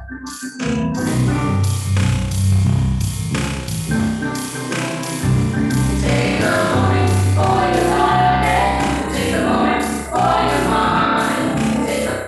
Take a moment for your heart. Take a moment for your mind. Take a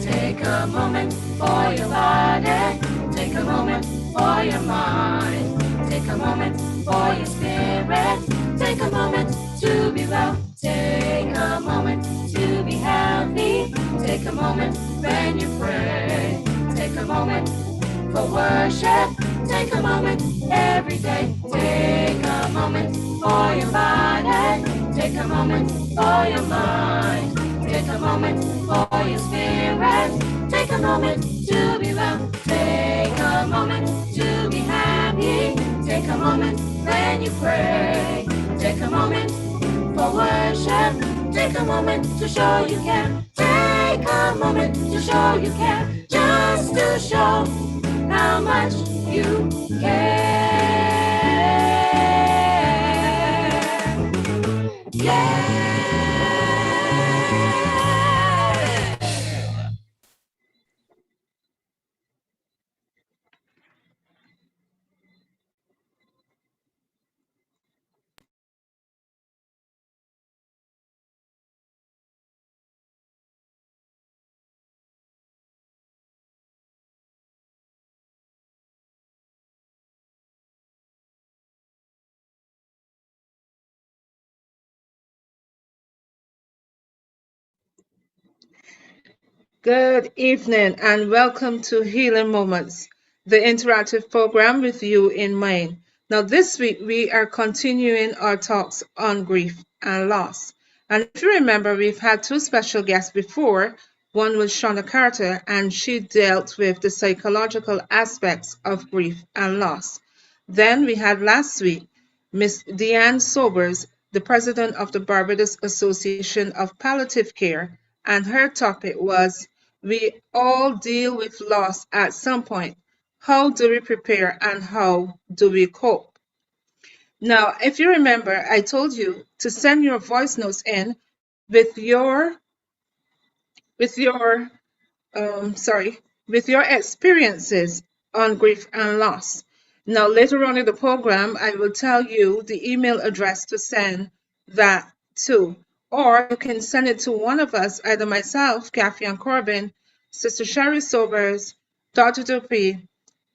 Take a moment for your body. Take a moment for your mind. Take a moment for your spirit. Take a moment to be well. Take a moment to be healthy. Take a moment when you pray. Take a moment for worship. Take a moment every day. Take a moment for your body. Take a moment for your mind. Take a moment for your spirit. Take a moment to be well. Take a moment to be happy. Take a moment when you pray. Take a moment for worship. Take a moment to show you care. Take a moment to show you care. Just to show how much you care. Yeah. Good evening and welcome to Healing Moments, the interactive program with you in mind. Now, this week we are continuing our talks on grief and loss. And if you remember, we've had two special guests before. One was Shauna Carter, and she dealt with the psychological aspects of grief and loss. Then we had last week Miss Deanne Sobers, the president of the Barbados Association of Palliative Care, and her topic was we all deal with loss at some point. How do we prepare and how do we cope? Now, if you remember, I told you to send your voice notes in with your with your sorry, with your experiences on grief and loss. Now, later on in the program, I will tell you the email address to send that to. Or you can send it to one of us, either myself, Kathy and Corbin, Sister Sherry Sobers, Dr. Dupree,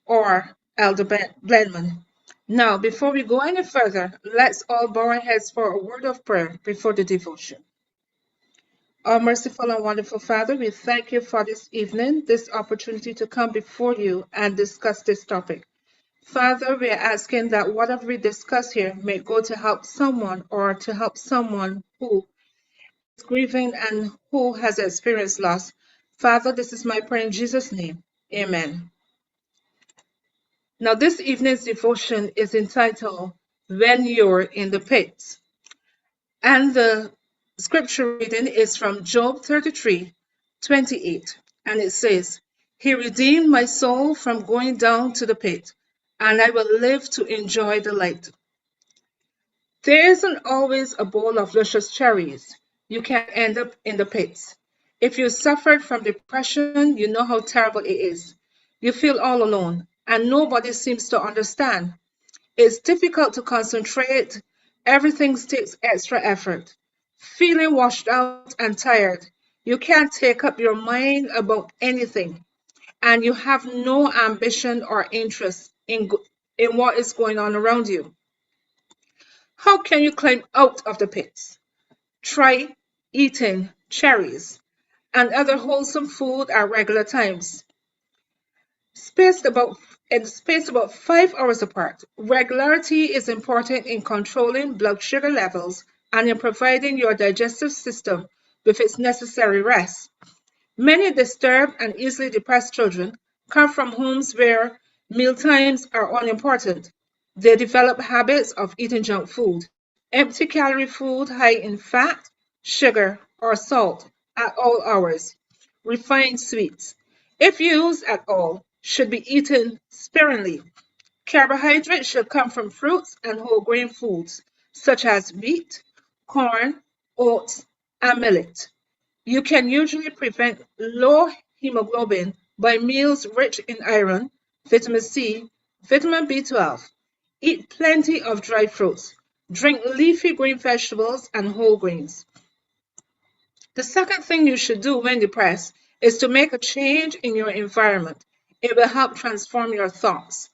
or Elder Blenman. Now, before we go any further, let's all bow our heads for a word of prayer before the devotion. Our merciful and wonderful Father, we thank you for this evening, this opportunity to come before you and discuss this topic. Father, we are asking that whatever we discuss here may go to help someone or to help someone who is grieving and who has experienced loss. Father, this is my prayer in Jesus' name. Amen. Now, this evening's devotion is entitled When You're in the Pit. And the scripture reading is from Job 33:28. And it says, He redeemed my soul from going down to the pit, and I will live to enjoy the light. There isn't always a bowl of luscious cherries. You can end up in the pits. If you suffered from depression, you know how terrible it is. You feel all alone, and nobody seems to understand. It's difficult to concentrate. Everything takes extra effort. Feeling washed out and tired. You can't take up your mind about anything. And you have no ambition or interest in what is going on around you. How can you climb out of the pits? Try eating cherries, and other wholesome food at regular times, spaced about 5 hours apart. Regularity is important in controlling blood sugar levels and in providing your digestive system with its necessary rest. Many disturbed and easily depressed children come from homes where mealtimes are unimportant. They develop habits of eating junk food, empty calorie food high in fat, sugar, or salt at all hours. Refined sweets, if used at all, should be eaten sparingly. Carbohydrates should come from fruits and whole grain foods such as wheat, corn, oats, and millet. You can usually prevent low hemoglobin by meals rich in iron, vitamin C, vitamin B12. Eat plenty of dried fruits. Drink leafy green vegetables and whole grains. The second thing you should do when depressed is to make a change in your environment. It will help transform your thoughts.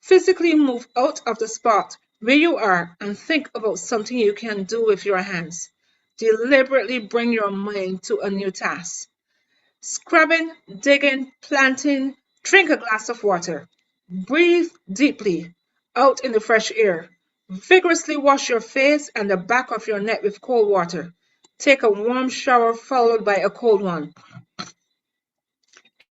Physically move out of the spot where you are and think about something you can do with your hands. Deliberately bring your mind to a new task. Scrubbing, digging, planting, drink a glass of water. Breathe deeply out in the fresh air. Vigorously wash your face and the back of your neck with cold water. Take a warm shower followed by a cold one.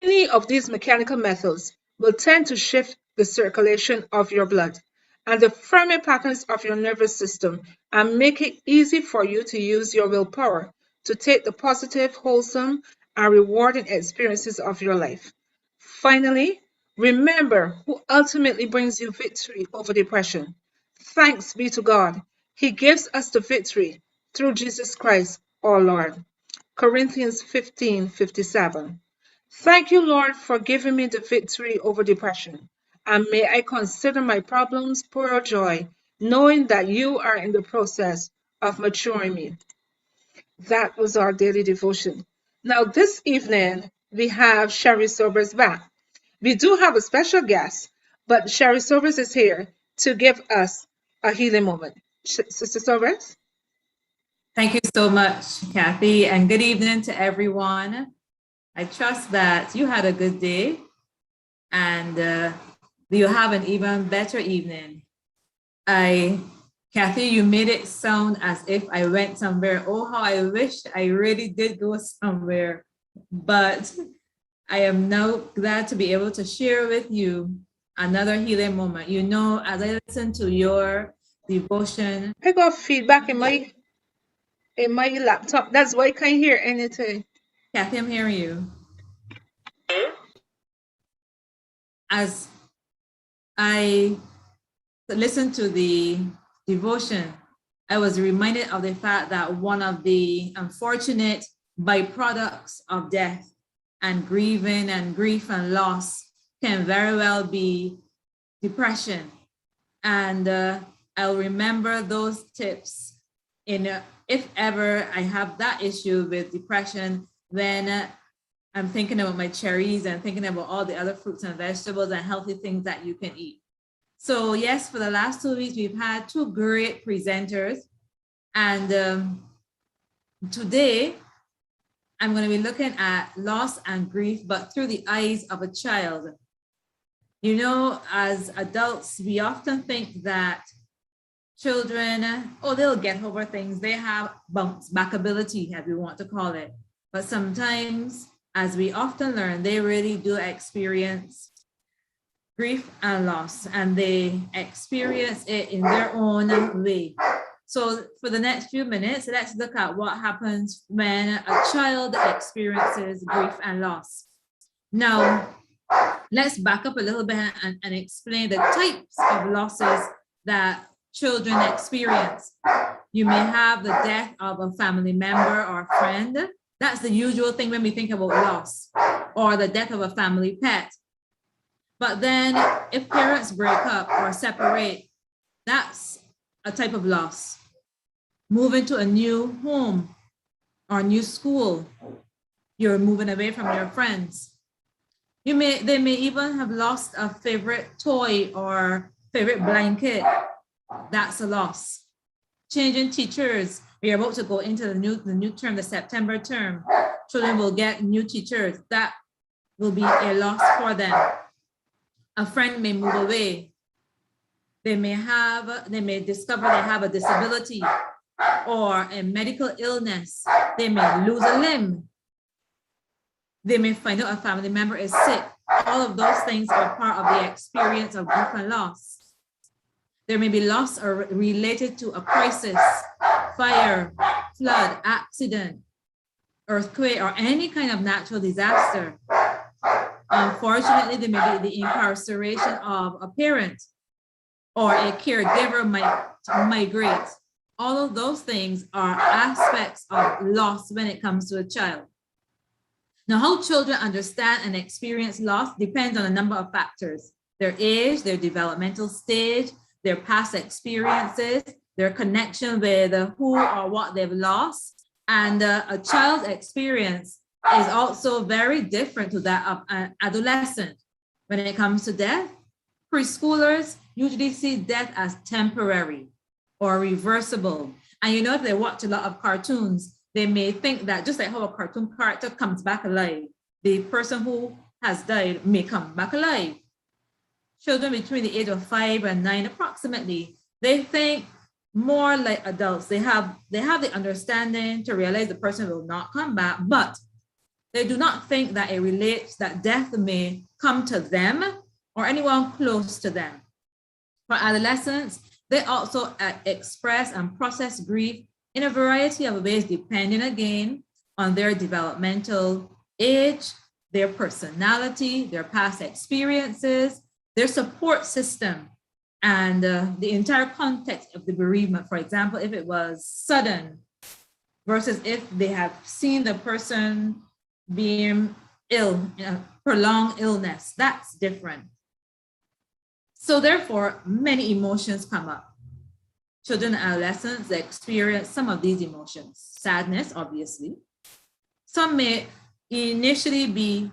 Any of these mechanical methods will tend to shift the circulation of your blood and the firming patterns of your nervous system and make it easy for you to use your willpower to take the positive, wholesome, and rewarding experiences of your life. Finally, remember who ultimately brings you victory over depression. Thanks be to God. He gives us the victory through Jesus Christ, our Lord. Corinthians 15:57. Thank you, Lord, for giving me the victory over depression. And may I consider my problems pure joy, knowing that you are in the process of maturing me. That was our daily devotion. Now, this evening, we have Sherry Sobers back. We do have a special guest, but Sherry Sobers is here to give us a healing moment. Sister Sobers? Thank you so much, Kathy, and good evening to everyone. I trust that you had a good day and you have an even better evening. Kathy, you made it sound as if I went somewhere. Oh, how I wish I really did go somewhere. But I am now glad to be able to share with you another healing moment. You know, as I listen to your devotion. I got feedback in my laptop. That's why I can't hear anything. Kathy, I'm hearing you. As I listened to the devotion, I was reminded of the fact that one of the unfortunate byproducts of death and grieving and grief and loss can very well be depression. And I'll remember those tips if ever I have that issue with depression, then I'm thinking about my cherries and thinking about all the other fruits and vegetables and healthy things that you can eat. So yes, for the last 2 weeks, we've had two great presenters. And today, I'm going to be looking at loss and grief, but through the eyes of a child. You know, as adults, we often think that children, they'll get over things. They have bounce back ability, as we want to call it. But sometimes, as we often learn, they really do experience grief and loss, and they experience it in their own way. So for the next few minutes, let's look at what happens when a child experiences grief and loss. Now, let's back up a little bit and explain the types of losses that children experience. You may have the death of a family member or friend. That's the usual thing when we think about loss, or the death of a family pet. But then if parents break up or separate, that's a type of loss. Moving to a new home or new school, you're moving away from your friends. They may even have lost a favorite toy or favorite blanket. That's a loss. Changing teachers. We are about to go into the new term, the September term. Children will get new teachers. That will be a loss for them. A friend may move away. They may discover they have a disability or a medical illness. They may lose a limb. They may find out a family member is sick. All of those things are part of the experience of grief and loss. There may be loss or related to a crisis, fire, flood, accident, earthquake, or any kind of natural disaster. Unfortunately, there may be the incarceration of a parent, or a caregiver might migrate. All of those things are aspects of loss when it comes to a child. Now, how children understand and experience loss depends on a number of factors: their age, their developmental stage, their past experiences, their connection with who or what they've lost. And a child's experience is also very different to that of an adolescent. When it comes to death, preschoolers usually see death as temporary or reversible. And you know, if they watch a lot of cartoons, they may think that just like how a cartoon character comes back alive, the person who has died may come back alive. Children between the age of 5 and 9 approximately, they think more like adults. They have the understanding to realize the person will not come back, but they do not think that it relates, that death may come to them or anyone close to them. For adolescents, they also express and process grief in a variety of ways, depending again on their developmental age, their personality, their past experiences, their support system, and the entire context of the bereavement. For example, if it was sudden versus if they have seen the person being ill, prolonged illness, that's different. So therefore, many emotions come up. Children and adolescents experience some of these emotions. Sadness, obviously. Some may initially be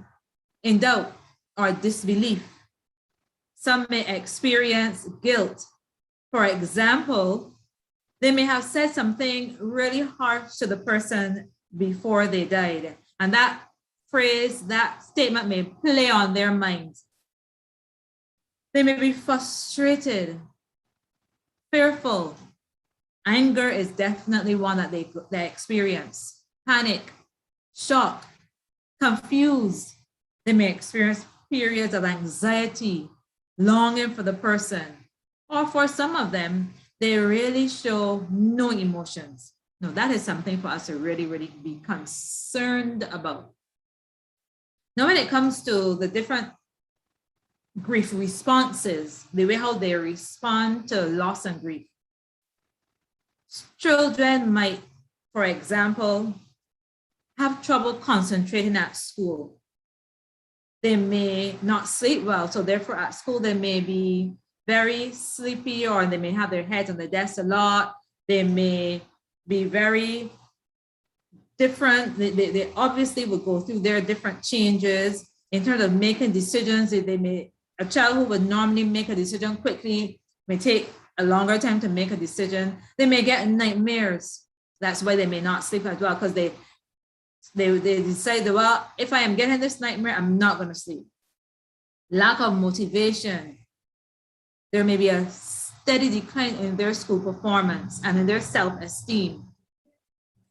in doubt or disbelief. Some may experience guilt. For example, they may have said something really harsh to the person before they died. And that phrase, that statement may play on their minds. They may be frustrated, fearful. Anger is definitely one that they experience. Panic, shock, confused. They may experience periods of anxiety, longing for the person. Or for some of them, they really show no emotions. Now, that is something for us to really, really be concerned about. Now, when it comes to the different grief responses, the way how they respond to loss and grief. Children might, for example, have trouble concentrating at school. They may not sleep well, so therefore at school they may be very sleepy, or they may have their heads on the desk a lot. They may be very different. They obviously will go through their different changes in terms of making decisions. A child who would normally make a decision quickly may take a longer time to make a decision. They may get nightmares. That's why they may not sleep as well, because they decide, well, if I am getting this nightmare, I'm not going to sleep. Lack of motivation. There may be a steady decline in their school performance and in their self-esteem.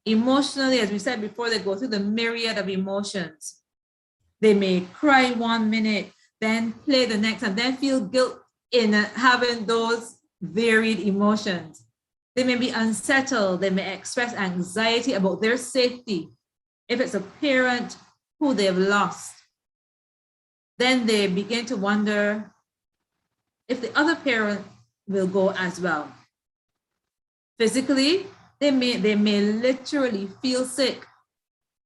Emotionally, as we said before, they go through the myriad of emotions. They may cry 1 minute, then play the next, and then feel guilt in having those varied emotions. They may be unsettled. They may express anxiety about their safety. If it's a parent who they've lost, then they begin to wonder if the other parent will go as well. Physically, they may literally feel sick.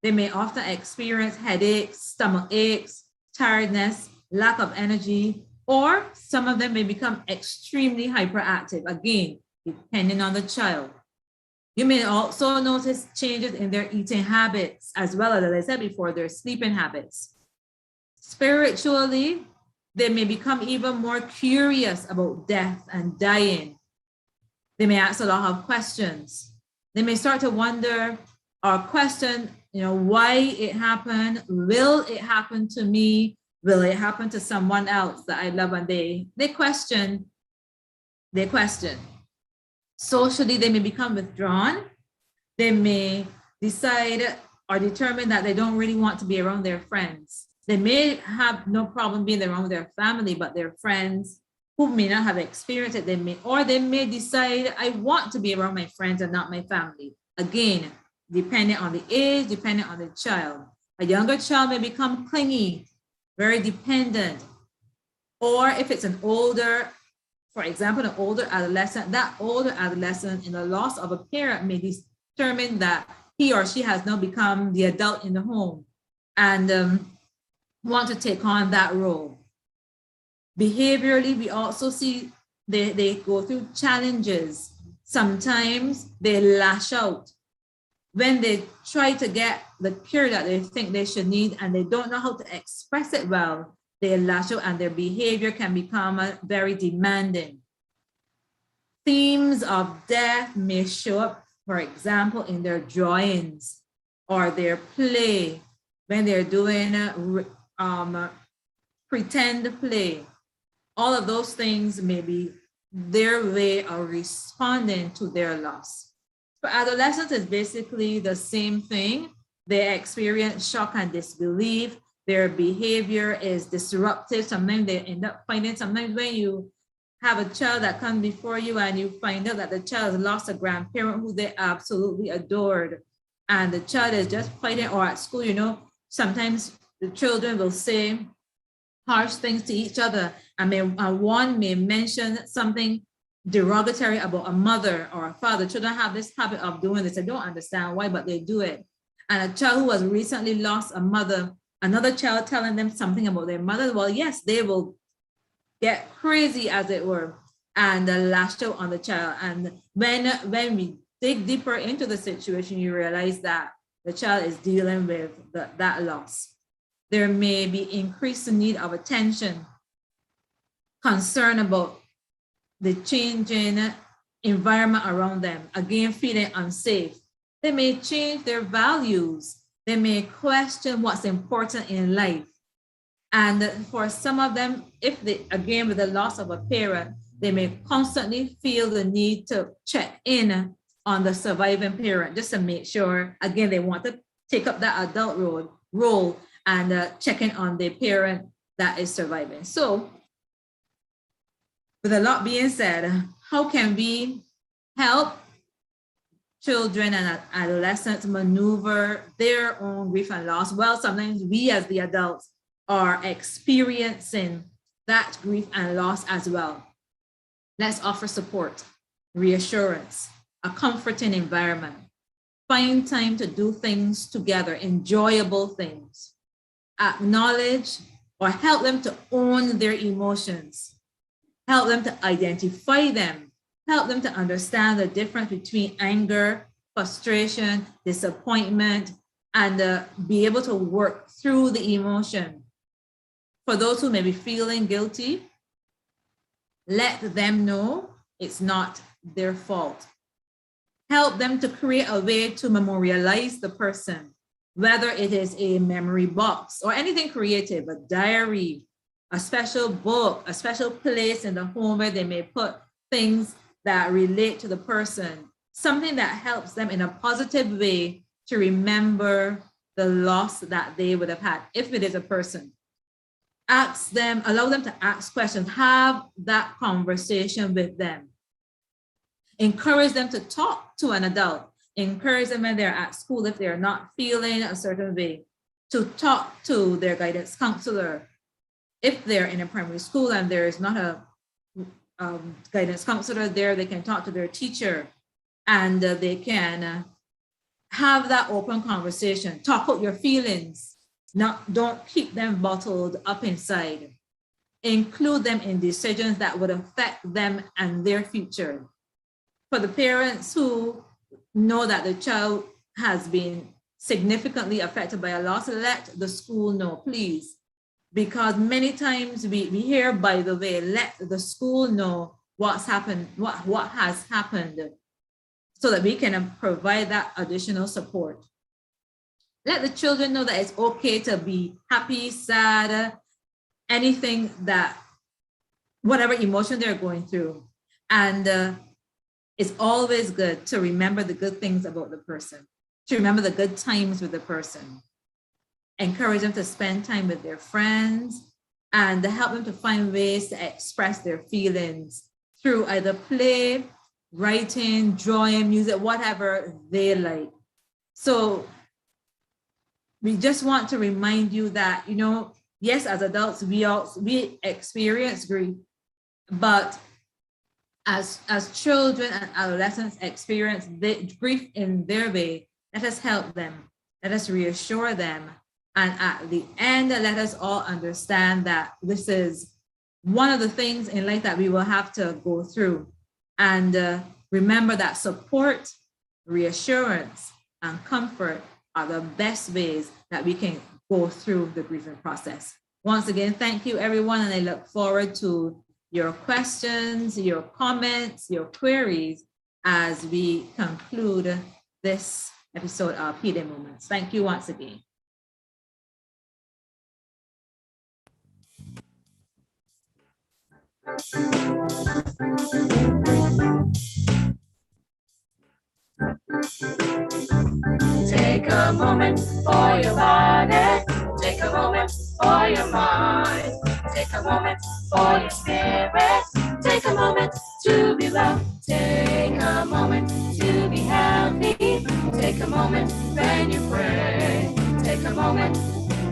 They may often experience headaches, stomach aches, tiredness, lack of energy, or some of them may become extremely hyperactive, again, depending on the child. You may also notice changes in their eating habits, as well as I said before, their sleeping habits. Spiritually, they may become even more curious about death and dying. They may ask a lot of questions. They may start to wonder or question, why it happened. Will it happen to me? Will it happen to someone else that I love? And they question. Socially, they may become withdrawn. They may decide or determine that they don't really want to be around their friends. They may have no problem being around their family, but their friends who may not have experienced it, they may decide, I want to be around my friends and not my family. Again, depending on the age, depending on the child. A younger child may become clingy, very dependent. Or if it's an older, for example, an older adolescent, that older adolescent in the loss of a parent may determine that he or she has now become the adult in the home and want to take on that role. Behaviorally, we also see they go through challenges. Sometimes they lash out. When they try to get the care that they think they should need and they don't know how to express it well, they lash out and their behavior can become very demanding. Themes of death may show up, for example, in their drawings or their play, when they're doing pretend play. All of those things may be their way of responding to their loss. For adolescents, it's basically the same thing. They experience shock and disbelief. Their behavior is disruptive. Sometimes they end up finding, sometimes when you have a child that comes before you and you find out that the child has lost a grandparent who they absolutely adored, and the child is just fighting, or at school, sometimes the children will say harsh things to each other, and one may mention something derogatory about a mother or a father. Children have this habit of doing this. I don't understand why, but they do it. And a child who has recently lost a mother, another child telling them something about their mother, well, yes, they will get crazy, as it were, and lash out on the child. And when we dig deeper into the situation, you realize that the child is dealing with that loss. There may be increased need of attention, concern about the changing environment around them, again, feeling unsafe. They may change their values. They may question what's important in life. And for some of them, if they, again, with the loss of a parent, they may constantly feel the need to check in on the surviving parent just to make sure, again, they want to take up that adult role and checking on the parent that is surviving. So with a lot being said, how can we help children and adolescents maneuver their own grief and loss? Well, sometimes we as the adults are experiencing that grief and loss as well. Let's offer support, reassurance, a comforting environment. Find time to do things together, enjoyable things. Acknowledge or help them to own their emotions. Help them to identify them. Help them to understand the difference between anger, frustration, disappointment, and be able to work through the emotion. For those who may be feeling guilty, let them know it's not their fault. Help them to create a way to memorialize the person, whether it is a memory box or anything creative, a diary, a special book, a special place in the home where they may put things that relate to the person, something that helps them in a positive way to remember the loss that they would have had if it is a person. Ask them, allow them to ask questions, have that conversation with them. Encourage them to talk to an adult. Encourage them when they're at school, if they're not feeling a certain way, to talk to their guidance counselor. If they're in a primary school and there is not a guidance counselor there, they can talk to their teacher and they can have that open conversation. Talk out your feelings. Don't keep them bottled up inside. Include them in decisions that would affect them and their future. For the parents who know that the child has been significantly affected by a loss, let the school know, please. Because many times we hear, by the way, let the school know what's happened, what has happened. so that we can provide that additional support. Let the children know that it's okay to be happy, sad, anything that, whatever emotion they're going through. And it's always good to remember the good things about the person, to remember the good times with the person. Encourage them to spend time with their friends and help them to find ways to express their feelings through either play, writing, drawing, music, whatever they like. So we just want to remind you that, you know, yes, as adults, we experience grief, but as children and adolescents experience grief in their way, let us help them, let us reassure them. And at the end, let us all understand that this is one of the things in life that we will have to go through. And remember that support, reassurance, and comfort are the best ways that we can go through the grieving process. Once again, thank you, everyone, and I look forward to your questions, your comments, your queries as we conclude this episode of Healing Moments. Thank you once again. Take a moment for your body. Take a moment for your mind. Take a moment for your spirit. Take a moment to be well. Take a moment to be healthy. Take a moment when you pray. Take a moment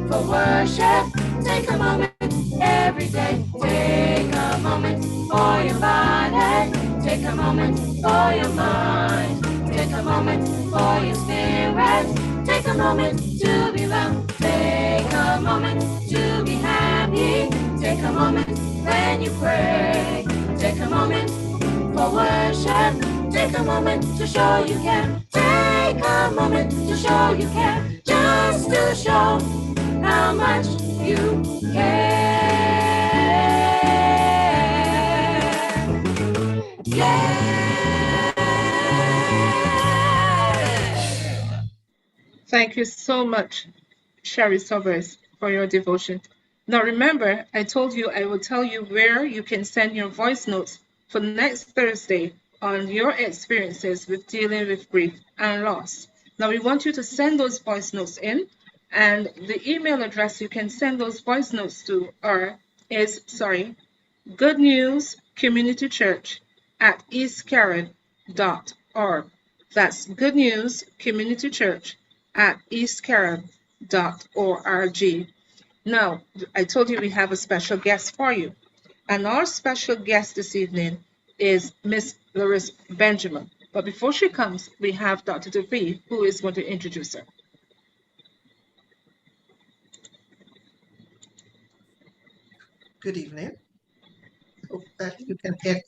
for worship. Take a moment every day. Take a moment for your body. Take a moment for your mind. Take a moment for your spirit. Take a moment to be well. Take a moment to be happy. Take a moment when you pray. Take a moment for worship. Take a moment to show you care. Take a moment to show you care. Just to show how much you care. Yeah. Thank you so much, Sherry Sobers, for your devotion. Now remember, I told you I will tell you where you can send your voice notes for next Thursday on your experiences with dealing with grief and loss. Now we want you to send those voice notes in, and the email address you can send those voice notes to is Good News Community Church at eastcarib.org. That's Good News Community Church at eastcarib.org. Now, I told you we have a special guest for you. And our special guest this evening is Miss Loris Benjamin. But before she comes, we have Dr. DeVee, who is going to introduce her. Good evening. Hope that you can hear.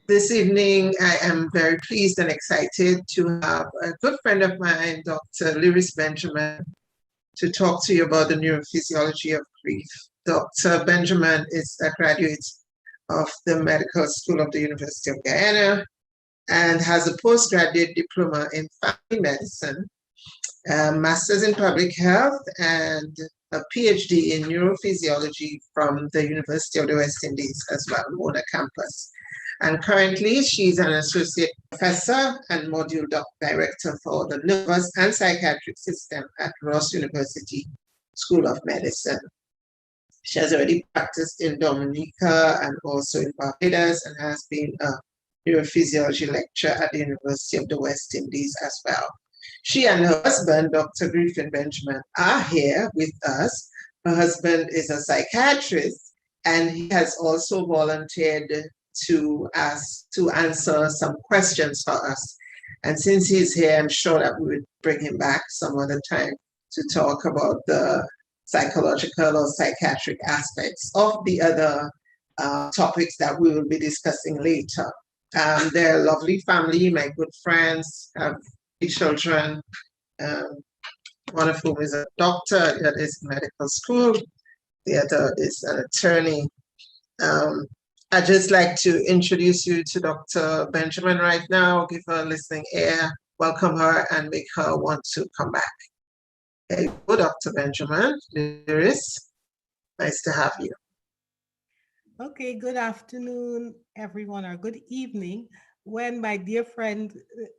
This evening, I am very pleased and excited to have a good friend of mine, Dr. Loris Benjamin, to talk to you about the neurophysiology of grief. Dr. Benjamin is a graduate of the Medical School of the University of Guyana and has a postgraduate diploma in family medicine, a master's in public health, and a PhD in neurophysiology from the University of the West Indies as well, Mona campus. And currently, she's an associate professor and module director for the nervous and psychiatric system at Ross University School of Medicine. She has already practiced in Dominica and also in Barbados and has been a neurophysiology lecturer at the University of the West Indies as well. She and her husband, Dr. Griffin Benjamin, are here with us. Her husband is a psychiatrist, and he has also volunteered to answer some questions for us. And since he's here, I'm sure that we would bring him back some other time to talk about the psychological or psychiatric aspects of the other topics that we will be discussing later. They're a lovely family, my good friends, have 3 children, one of whom is a doctor, the other is in medical school, the other is an attorney. I'd just like to introduce you to Dr. Benjamin right now, give her a listening ear, welcome her, and make her want to come back. Hello, Dr. Benjamin. Iris, nice to have you. Okay, good afternoon, everyone, or good evening. When my dear friend,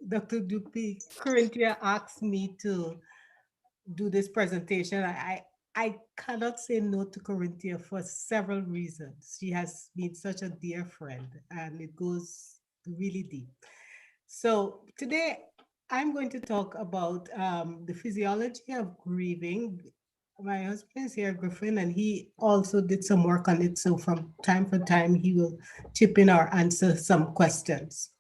Dr. Dupi Corinthia asked me to do this presentation, I cannot say no to Corinthia for several reasons. She has been such a dear friend and it goes really deep. So today I'm going to talk about the physiology of grieving. My husband is here, Griffin, and he also did some work on it. So from time to time, he will chip in or answer some questions.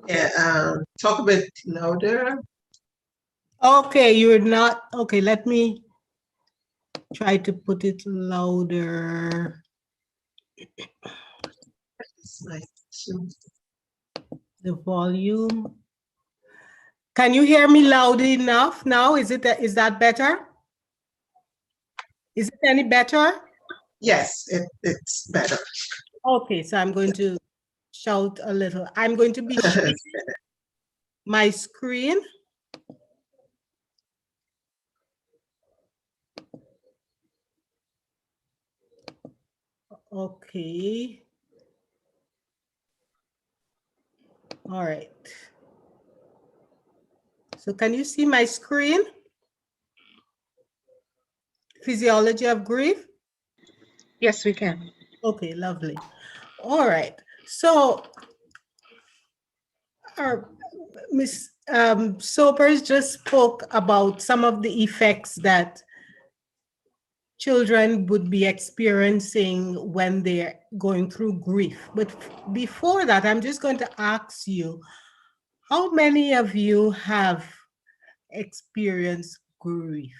Yeah, talk a bit louder. Okay, you're not, okay, let me try to put it louder. It's nice to- The volume. Can you hear me loud enough now? Is that better? Is it any better? Yes, it's better. Okay, so I'm going to shout a little. I'm going to be sharing my screen. Okay. All right. So can you see my screen? Physiology of Grief? Yes, we can. Okay, lovely. All right. So Ms. Sobers just spoke about some of the effects that children would be experiencing when they're going through grief. But before that, I'm just going to ask you, how many of you have experienced grief?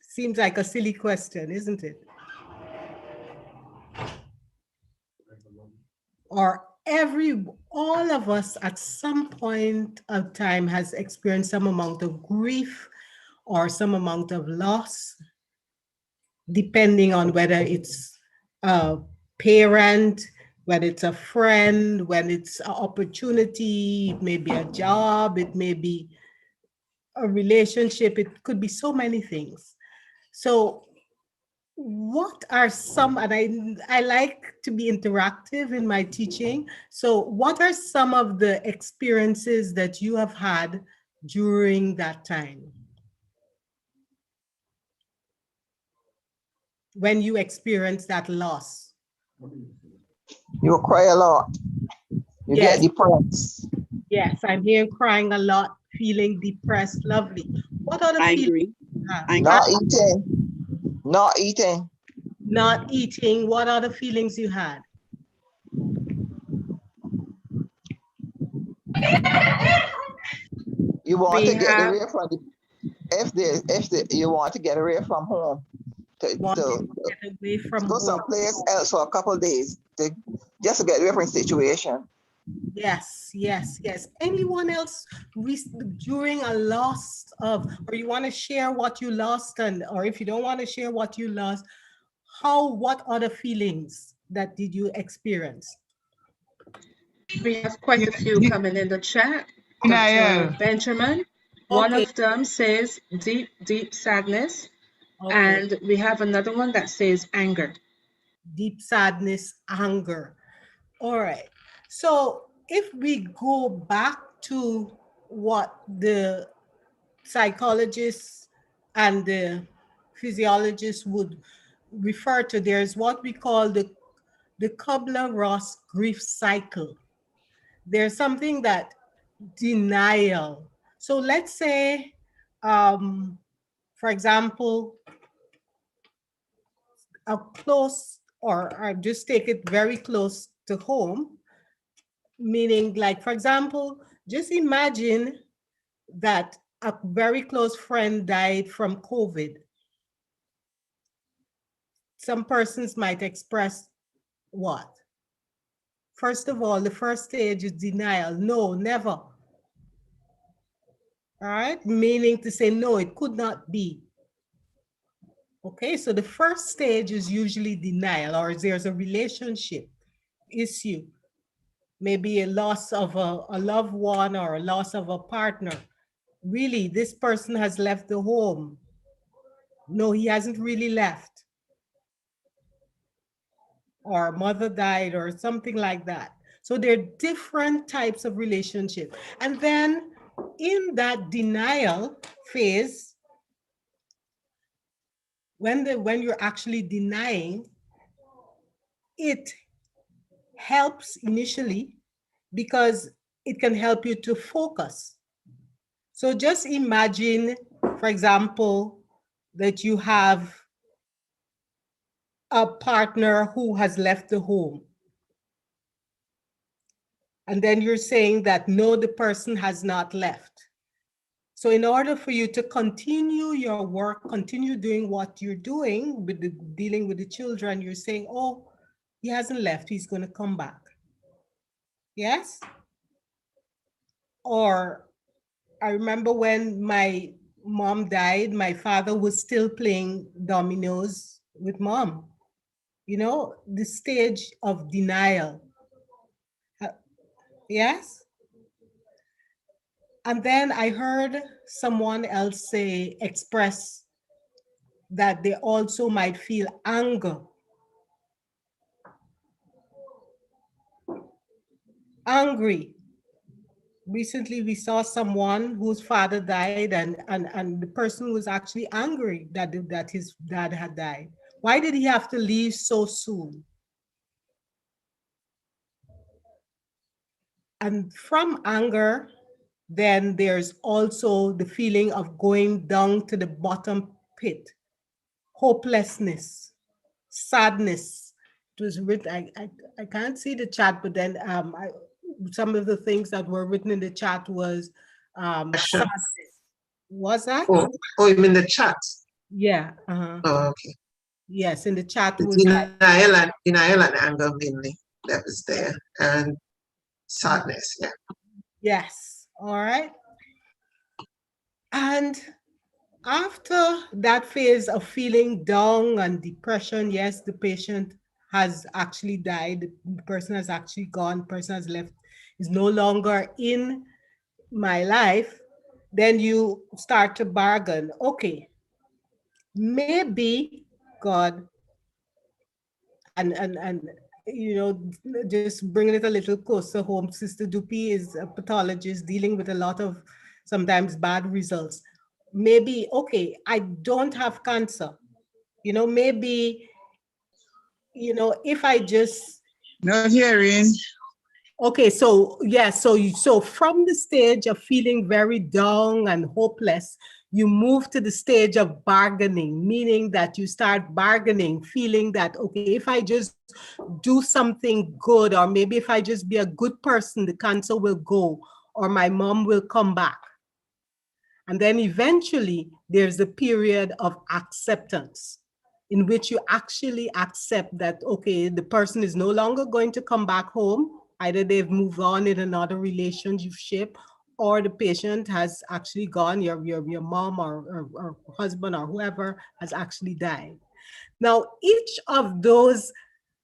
Seems like a silly question, isn't it? Or all of us at some point of time has experienced some amount of grief or some amount of loss, depending on whether it's a parent, whether it's a friend, when it's an opportunity, it may be a job, it may be a relationship, it could be so many things. So what are some, and I like to be interactive in my teaching. So what are some of the experiences that you have had during that time? When you experience that loss? You cry a lot. You Yes. get depressed. Yes, I'm here crying a lot, feeling depressed. Lovely. What are the feelings Angry. you have? Not eating. Not eating. Not eating. What are the feelings you had? You want We to get have away from the, you want to get away from home to Want to get away from go home. someplace else for a couple of days just to get away from the situation. Yes, yes, yes. Anyone else during a loss of, or you want to share what you lost, or if you don't want to share what you lost, what other feelings that did you experience? we have quite a few coming in the chat. Dr. Benjamin, one Okay. of them says deep, deep sadness. Okay. And we have another one that says anger. Deep sadness, anger. All right. So if we go back to what the psychologists and the physiologists would refer to, there's what we call the Kubler-Ross grief cycle. There's something that denial. So let's say, for example, a close, or just take it very close to home, meaning like, for example, just imagine that a very close friend died from COVID. Some persons might express what? First of all, the first stage is denial. No, never. All right, meaning to say, no, it could not be. Okay, so the first stage is usually denial, or there's a relationship issue, maybe a loss of a loved one or a loss of a partner. Really, this person has left the home. No, he hasn't really left. Or mother died or something like that. So there are different types of relationship. And then in that denial phase, when you're actually denying, it helps initially because it can help you to focus. So just imagine, for example, that you have a partner who has left the home. And then you're saying that no, the person has not left. So in order for you to continue your work, continue doing what you're doing with dealing with the children, you're saying, oh, he hasn't left, he's going to come back. Yes? Or I remember when my mom died, my father was still playing dominoes with mom. You know, the stage of denial. Yes? And then I heard someone else express that they also might feel anger. Angry. Recently, we saw someone whose father died, and the person was actually angry that his dad had died. Why did he have to leave so soon? And from anger, then there's also the feeling of going down to the bottom pit, hopelessness, sadness. It was written, I can't see the chat, but then some of the things that were written in the chat was sadness. Was that? Oh, you mean the chat? Yeah. Oh, okay. Yes, in the chat The was denial and anger mainly that was there, and sadness. Yeah. Yes. All right. And after that phase of feeling down and depression, yes, the patient has actually died. The person has actually gone. The person has left, is no longer in my life. Then you start to bargain. Okay, maybe God, and you know, just bringing it a little closer home, Sister Dupi is a pathologist dealing with a lot of sometimes bad results. Maybe, okay, I don't have cancer. You know, maybe, you know, if I just Not hearing. okay, so yeah, so from the stage of feeling very down and hopeless, you move to the stage of bargaining, meaning that you start bargaining, feeling that okay, if I just do something good, or maybe if I just be a good person, the cancer will go, or my mom will come back. And then eventually there's a period of acceptance in which you actually accept that, okay, the person is no longer going to come back home. Either they've moved on in another relationship, or the patient has actually gone, your mom or husband or whoever has actually died. Now, each of those,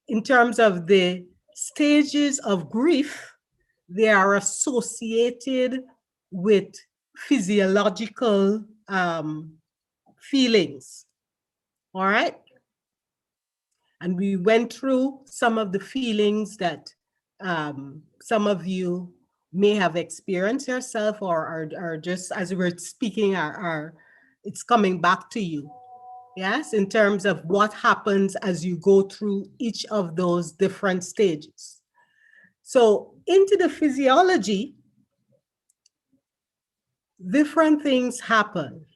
in terms of the stages of grief, they are associated with physiological feelings. All right. And we went through some of the feelings that some of you may have experienced yourself, or just as we were speaking, it's coming back to you. Yes, in terms of what happens as you go through each of those different stages. So into the physiology, different things happen.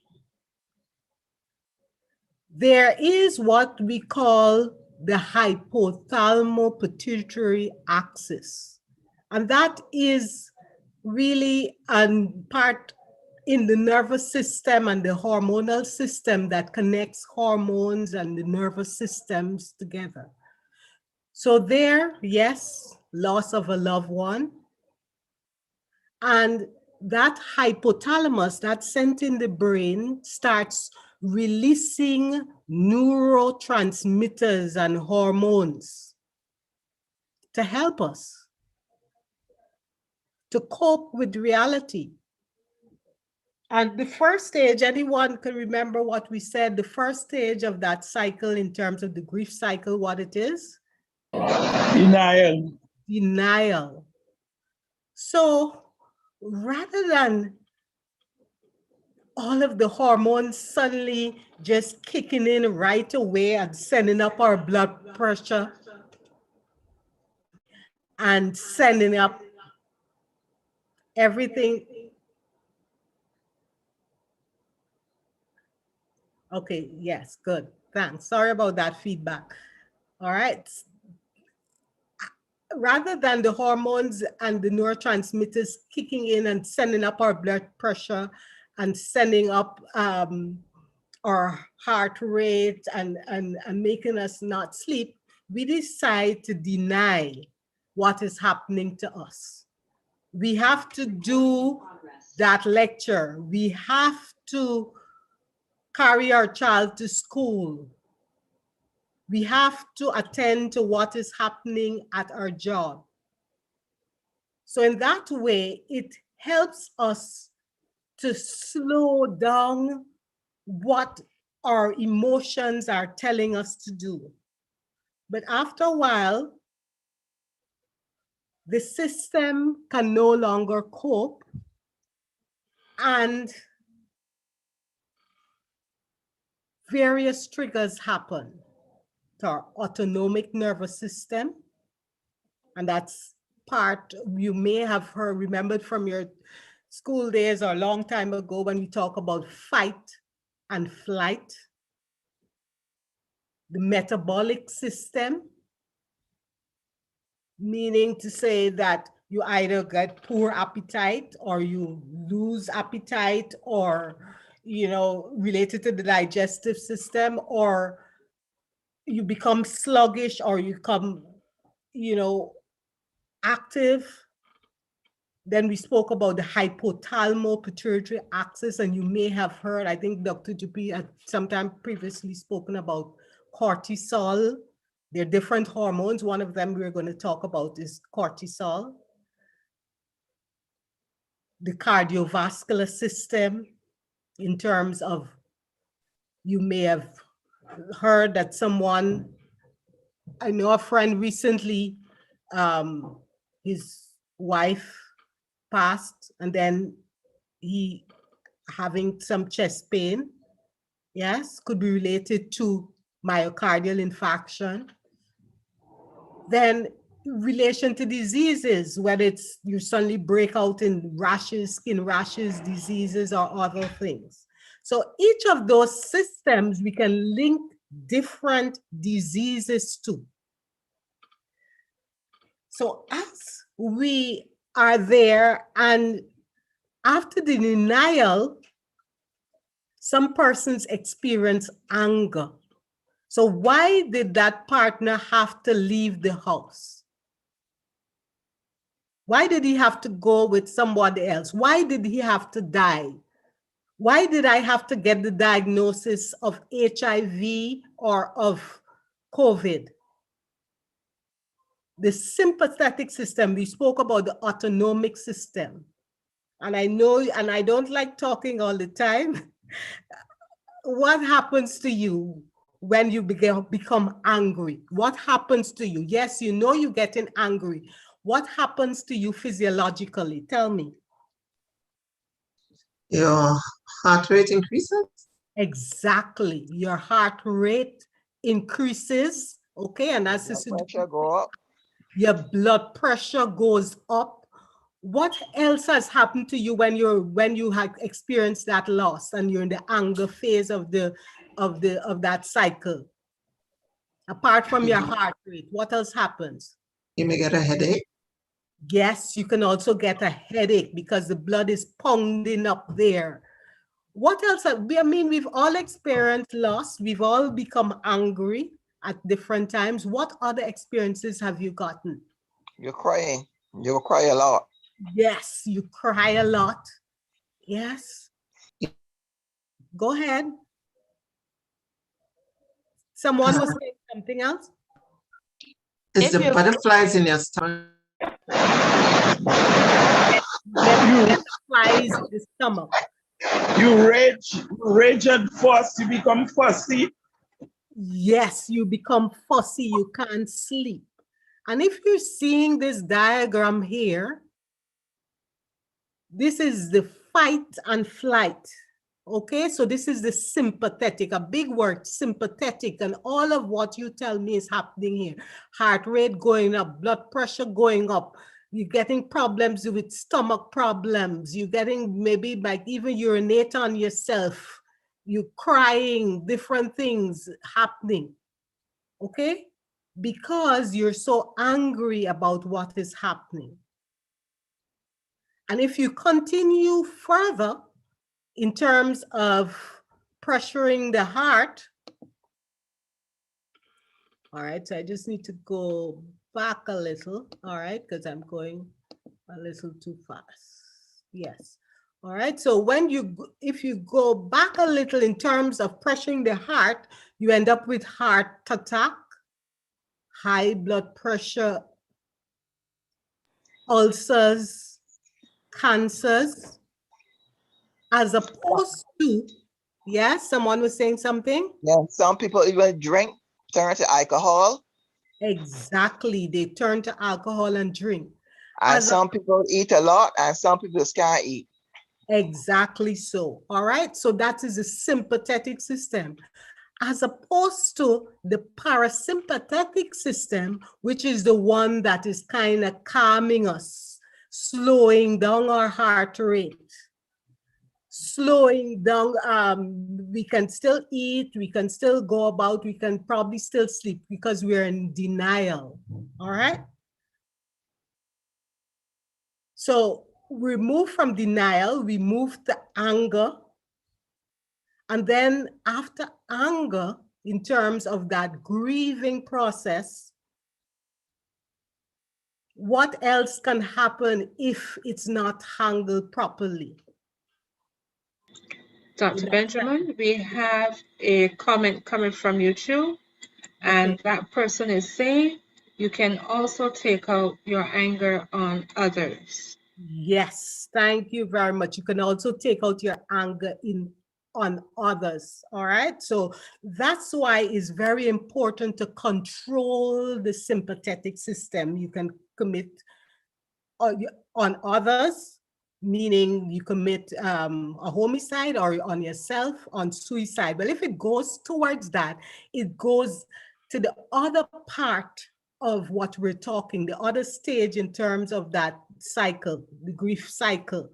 There is what we call the hypothalmo pituitary axis. And that is really a part in the nervous system and the hormonal system that connects hormones and the nervous systems together. So there, yes, loss of a loved one. And that hypothalamus, that center in the brain, starts releasing neurotransmitters and hormones to help us to cope with reality. And the first stage, anyone can remember what we said, the first stage of that cycle in terms of the grief cycle, what it is? Denial. Denial. So rather than all of the hormones suddenly just kicking in right away and sending up our blood pressure and sending up everything. Okay, yes, good. Thanks. Sorry about that feedback. All right. Rather than the hormones and the neurotransmitters kicking in and sending up our blood pressure and sending up our heart rate and making us not sleep, we decide to deny what is happening to us. We have to do that lecture. We have to carry our child to school. We have to attend to what is happening at our job. So in that way, it helps us to slow down what our emotions are telling us to do. But after a while, the system can no longer cope, and various triggers happen to our autonomic nervous system. And that's part you may have remembered from your school days or a long time ago when we talk about fight and flight. The metabolic system, meaning to say that you either get poor appetite or you lose appetite, or, related to the digestive system, or you become sluggish or you become, active. Then we spoke about the hypothalmo pituitary axis, and you may have heard, I think Dr. Dupuy had sometime previously spoken about cortisol. There are different hormones. One of them we're going to talk about is cortisol. The cardiovascular system, in terms of, you may have heard that someone, I know a friend recently, his wife passed, and then he having some chest pain. Yes, could be related to myocardial infarction. Then relation to diseases, whether it's you suddenly break out in rashes, skin rashes, diseases, or other things. So each of those systems we can link different diseases to. So as we are there, and after the denial, some persons experience anger. So why did that partner have to leave the house? Why did he have to go with somebody else? Why did he have to die? Why did I have to get the diagnosis of HIV or of COVID? The sympathetic system, we spoke about the autonomic system. And I know, and I don't like talking all the time. What happens to you when you become angry? What happens to you? Yes, you know you're getting angry. What happens to you physiologically? Tell me. Your heart rate increases? Exactly. Your heart rate increases. Okay, and that's Blood pressure go up. Your blood pressure goes up. What else has happened to you when you have experienced that loss and you're in the anger phase of that cycle? Apart from your heart rate, what else happens? You may get a headache. Yes, you can also get a headache because the blood is pounding up there. What else? We've all experienced loss. We've all become angry at different times. What other experiences have you gotten? You're crying. You cry a lot. Yes, you cry a lot. Yes. Go ahead. Someone was saying something else? It's If the you- butterflies in your stomach. Butterflies in the stomach. You rage and fuss, you become fussy. Yes, you become fussy, you can't sleep. And if you're seeing this diagram here, this is the fight and flight. Okay, so this is the sympathetic, a big word, sympathetic, and all of what you tell me is happening here. Heart rate going up, blood pressure going up, you're getting problems with stomach problems, you're getting maybe like even urinate on yourself, you're crying, different things happening. Okay, because you're so angry about what is happening. And if you continue further in terms of pressuring the heart, all right, so I just need to go back a little, all right, because I'm going a little too fast. Yes. All right, so if you go back a little in terms of pressuring the heart, you end up with heart attack, high blood pressure, ulcers, cancers, as opposed to, yes, someone was saying something? Yeah, some people even drink, turn to alcohol. Exactly, they turn to alcohol and drink. And some people eat a lot and some people can't eat. Exactly so. All right, so that is the sympathetic system, as opposed to the parasympathetic system, which is the one that is kind of calming us, slowing down our heart rate, slowing down. We can still eat, we can still go about, we can probably still sleep because we're in denial. All right. So we move from denial, we move to anger. And then after anger, in terms of that grieving process, what else can happen if it's not handled properly? Dr. Benjamin, we have a comment coming from YouTube, and that person is saying you can also take out your anger on others. Yes, thank you very much. You can also take out your anger on others. All right. So that's why it's very important to control the sympathetic system. You can commit on others, meaning you commit a homicide, or on yourself, on suicide. But if it goes towards that, it goes to the other part of what we're talking, the other stage in terms of that cycle, the grief cycle.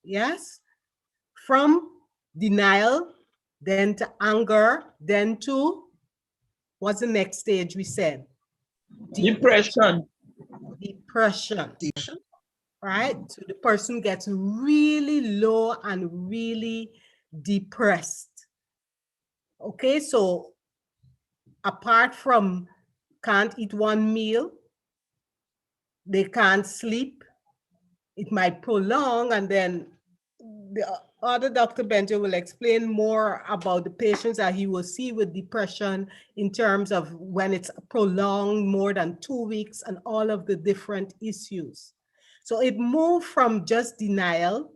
Yes? From denial, then to anger, then to, what's the next stage we said? Depression. Depression. Right? So the person gets really low and really depressed. Okay, so apart from can't eat one meal, they can't sleep, it might prolong, and then the other Dr. Benjamin will explain more about the patients that he will see with depression in terms of when it's prolonged more than 2 weeks and all of the different issues. So it moved from just denial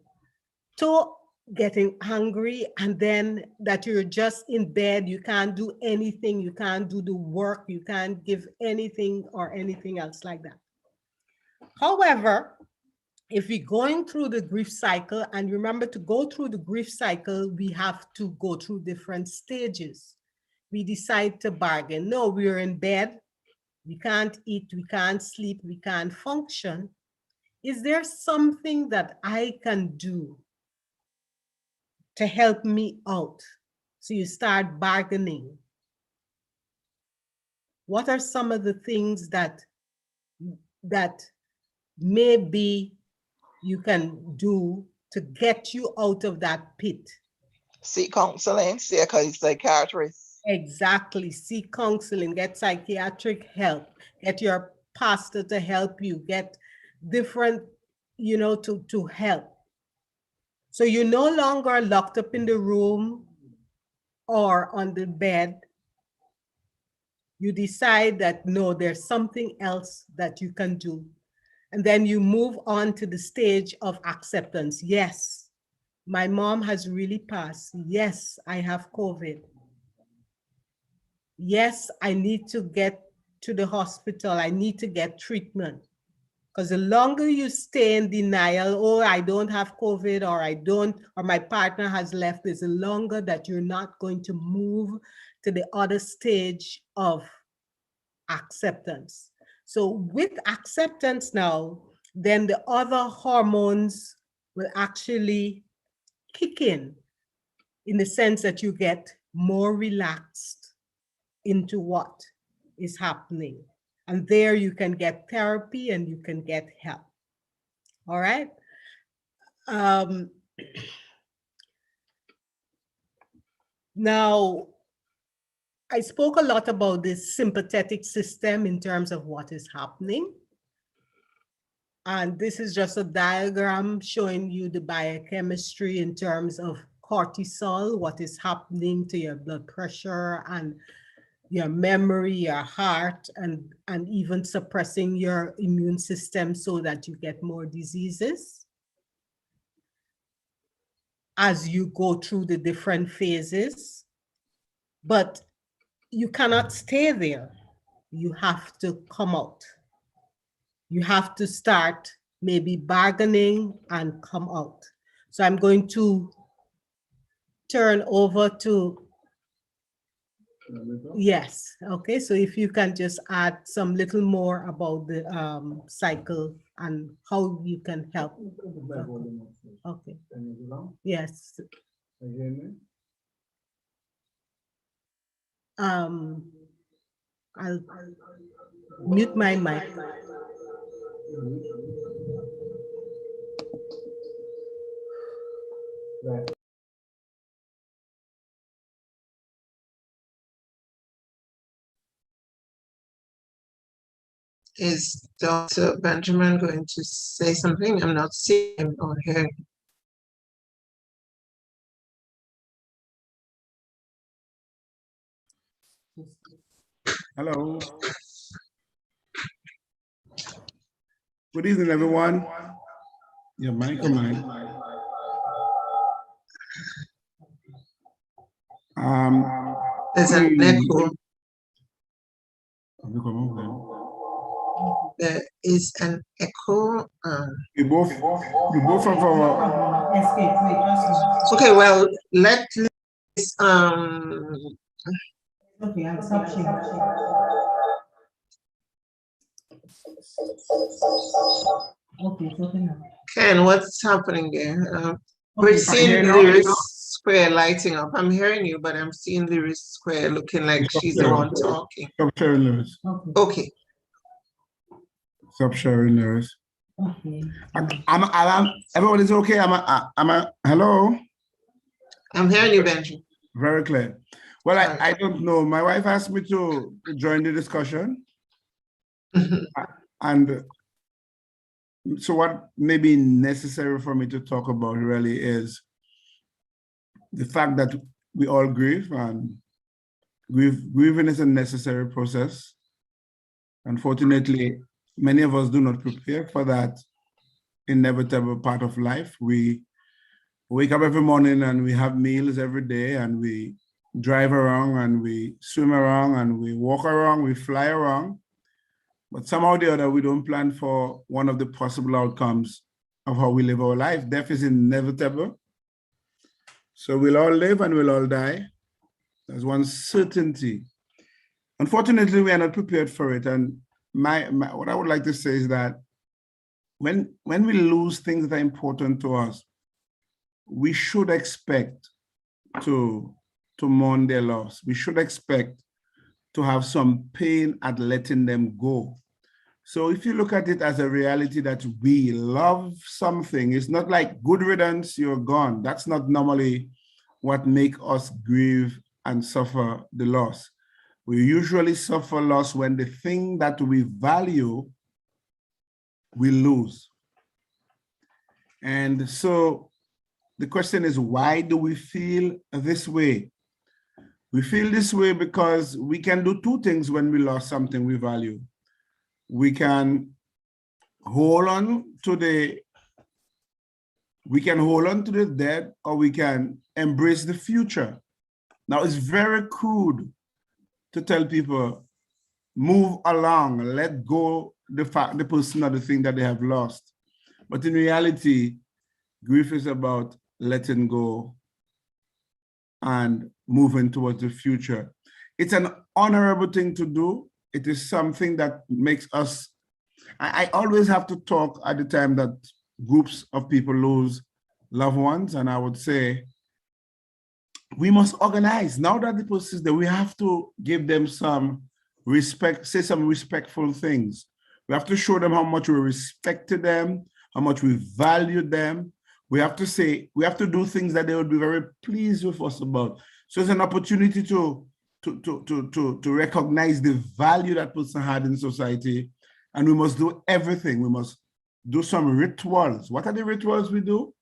to getting angry, and then that you're just in bed, you can't do anything, you can't do the work, you can't give anything or anything else like that. However, if we're going through the grief cycle, and remember, to go through the grief cycle, we have to go through different stages. We decide to bargain. No, we're in bed, we can't eat, we can't sleep, we can't function. Is there something that I can do to help me out? So you start bargaining. What are some of the things that maybe you can do to get you out of that pit? Seek counseling, see a psychiatrist. Exactly, seek counseling, get psychiatric help, get your pastor to help you, get different, to help. So you're no longer locked up in the room or on the bed. You decide that, no, there's something else that you can do. And then you move on to the stage of acceptance. Yes, my mom has really passed. Yes, I have COVID. Yes, I need to get to the hospital. I need to get treatment. Because the longer you stay in denial, oh, I don't have COVID, or I don't, or my partner has left, is the longer that you're not going to move to the other stage of acceptance. So with acceptance now, then the other hormones will actually kick in the sense that you get more relaxed into what is happening. And there you can get therapy and you can get help. All right. Now, I spoke a lot about this sympathetic system in terms of what is happening. And this is just a diagram showing you the biochemistry in terms of cortisol, what is happening to your blood pressure and your memory, your heart, and even suppressing your immune system so that you get more diseases as you go through the different phases. But you cannot stay there. You have to come out. You have to start maybe bargaining and come out. So I'm going to turn over to, yes, okay. So if you can just add some little more about the cycle and how you can help. Okay. Yes. I'll mute my mic. Is Dr. Benjamin going to say something? I'm not seeing him or hearing him. Hello. Good evening, everyone. Your mic or mine? There's an echo. There is an echo. You both from our. Okay, well, let's Okay, I'll stop sharing. Okay, it's okay now. Ken, what's happening there? We're seeing Lyris Square lighting up. I'm hearing you, but I'm seeing Lyris Square looking like she's the one talking. Stop sharing, Lyris. Okay. Stop sharing, Lyris. Okay. Everybody's okay? Hello? I'm hearing you, Benji. Very clear. Well, I don't know. My wife asked me to join the discussion. And so what may be necessary for me to talk about really is the fact that we all grieve, and grieving is a necessary process. Unfortunately, many of us do not prepare for that inevitable part of life. We wake up every morning and we have meals every day, and we drive around and we swim around and we walk around, we fly around. But somehow or the other, we don't plan for one of the possible outcomes of how we live our life. Death is inevitable. So we'll all live and we'll all die. There's one certainty. Unfortunately, we are not prepared for it. And what I would like to say is that when we lose things that are important to us, we should expect to mourn their loss. We should expect to have some pain at letting them go. So if you look at it as a reality that we love something, it's not like good riddance, you're gone. That's not normally what makes us grieve and suffer the loss. We usually suffer loss when the thing that we value, we lose. And so the question is, why do we feel this way? We feel this way because we can do two things when we lost something we value. We can hold on to the dead, or we can embrace the future. Now, it's very crude to tell people, move along, let go the person or the thing that they have lost. But in reality, grief is about letting go and moving towards the future. It's an honorable thing to do. It is something that makes us, I always have to talk at the time that groups of people lose loved ones, and I would say, we must organize. Now that the person is there, we have to give them some respect, say some respectful things. We have to show them how much we respected them, how much we valued them. We have to do things that they would be very pleased with us about. So it's an opportunity to recognize the value that person had in society. And we must do everything. We must do some rituals. What are the rituals we do?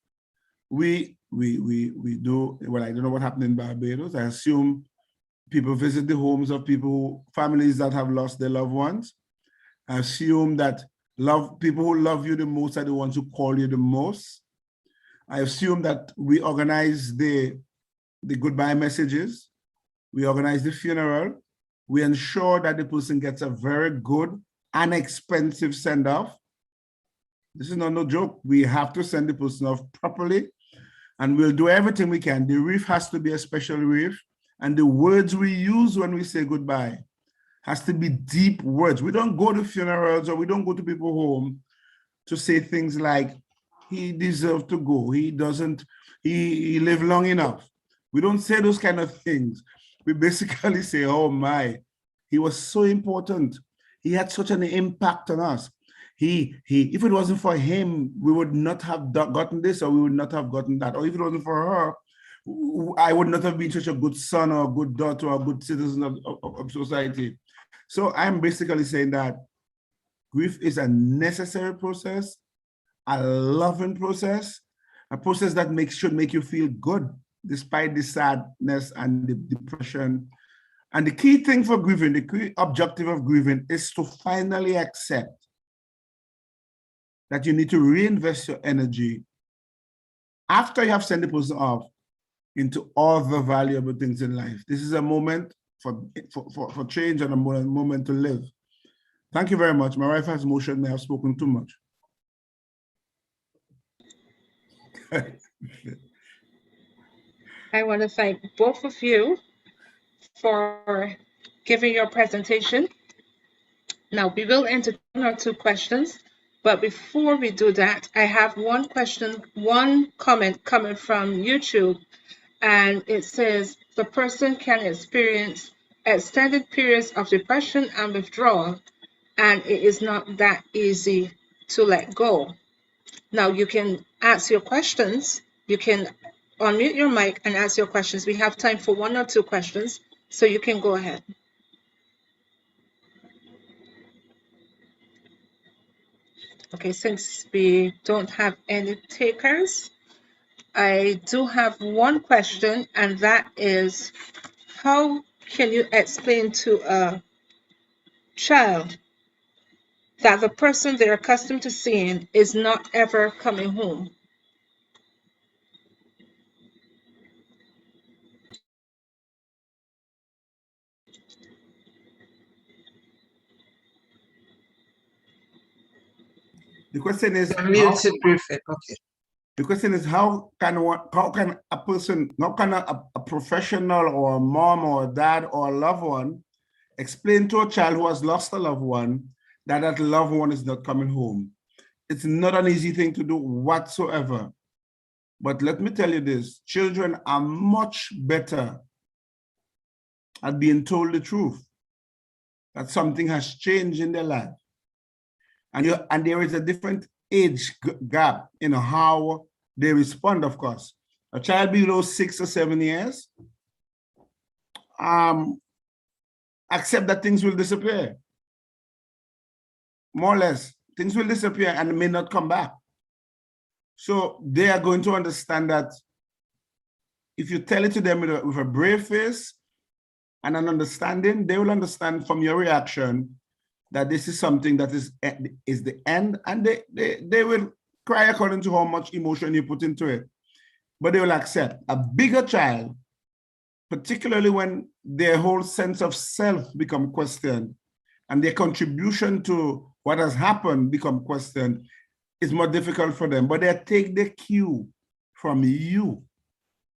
We do, well, I don't know what happened in Barbados. I assume people visit the homes of families that have lost their loved ones. I assume that people who love you the most are the ones who call you the most. I assume that we organize the goodbye messages. We organize the funeral. We ensure that the person gets a very good and expensive send-off. This is not no joke. We have to send the person off properly, and we'll do everything we can. The reef has to be a special reef, and the words we use when we say goodbye has to be deep words. We don't go to funerals or we don't go to people's home to say things like, he deserved to go, he lived long enough. We don't say those kind of things. We basically say, oh my, he was so important. He had such an impact on us. If it wasn't for him, we would not have gotten this, or we would not have gotten that. Or if it wasn't for her, I would not have been such a good son or a good daughter or a good citizen of society. So I'm basically saying that grief is a necessary process, a loving process, a process that should make you feel good despite the sadness and the depression. And the key thing for grieving, the key objective of grieving, is to finally accept that you need to reinvest your energy after you have sent the person off into all the valuable things in life. This is a moment for change and a moment to live. Thank you very much. My wife has motion, may have spoken too much. I want to thank both of you for giving your presentation. Now, we will entertain one or two questions, but before we do that, I have one comment coming from YouTube, and it says, the person can experience extended periods of depression and withdrawal, and it is not that easy to let go. Now, you can ask your questions. You can unmute your mic and ask your questions. We have time for one or two questions, so you can go ahead. Okay, since we don't have any takers, I do have one question, and that is, how can you explain to a child that the person they're accustomed to seeing is not ever coming home? The question is, Muted, Griffin. Okay. the question is, how can a professional or a mom or a dad or a loved one explain to a child who has lost a loved one that loved one is not coming home? It's not an easy thing to do whatsoever. But let me tell you this, children are much better at being told the truth, that something has changed in their life. And there is a different age gap in how they respond, of course. A child below 6 or 7 years, accept that things will disappear. More or less, things will disappear and may not come back. So they are going to understand that if you tell it to them with a brave face, and an understanding, they will understand from your reaction that this is something that is the end, and they will cry according to how much emotion you put into it, but they will accept. A bigger child, particularly when their whole sense of self become questioned and their contribution to what has happened become questioned, is more difficult for them, but they take the cue from you.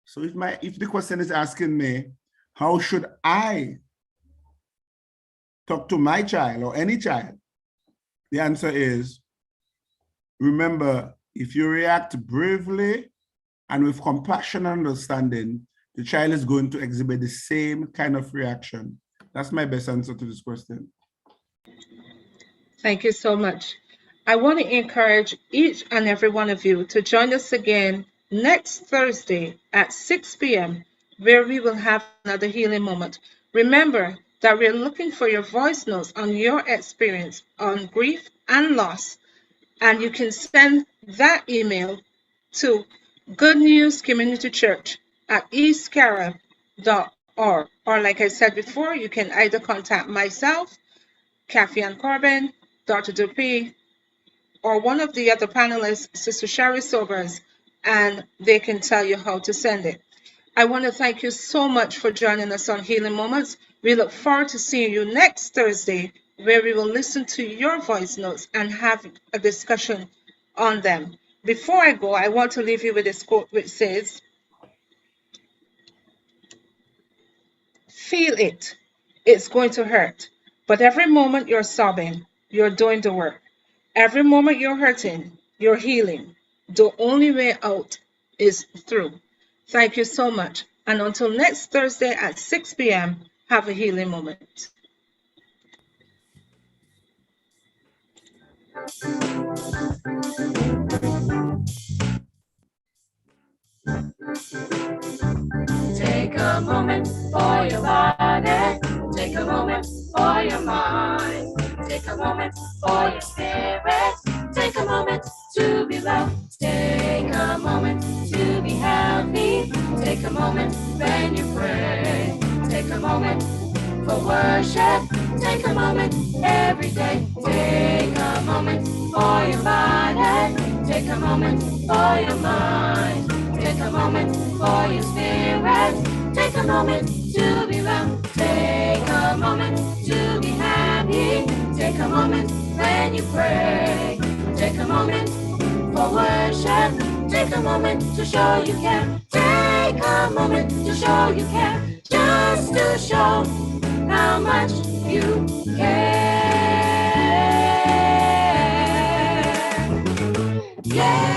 So if the question is asking me, how should I talk to my child or any child? The answer is, remember, if you react bravely and with compassion and understanding, the child is going to exhibit the same kind of reaction. That's my best answer to this question. Thank you so much. I want to encourage each and every one of you to join us again next Thursday at 6 p.m., where we will have another healing moment. Remember that we're looking for your voice notes on your experience on grief and loss, and you can send that email to Good News Community Church at eastcarib.org. Or like I said before, you can either contact myself, Kathy Ann Corbin, Dr. Dupree, or one of the other panelists, Sister Sherry Sobers, and they can tell you how to send it. I want to thank you so much for joining us on Healing Moments. We look forward to seeing you next Thursday, where we will listen to your voice notes and have a discussion on them. Before I go, I want to leave you with this quote which says, "Feel it. It's going to hurt. But every moment you're sobbing, you're doing the work. Every moment you're hurting, you're healing. The only way out is through." Thank you so much. And until next Thursday at 6 p.m., have a healing moment. Take a moment for your body. Take a moment for your mind. Take a moment for your spirit. Take a moment to be well. Take a moment to be healthy. Take a moment when you pray. Take a moment for worship. Take a moment every day. Take a moment for your body. Take a moment for your mind. Take a moment for your spirit. Take a moment to be well. Take a moment to be happy. Take a moment when you pray. Take a moment for worship. Take a moment to show you care. Take a moment to show you care. Just to show how much you care. Yeah.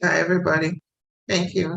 Hi, everybody. Thank you.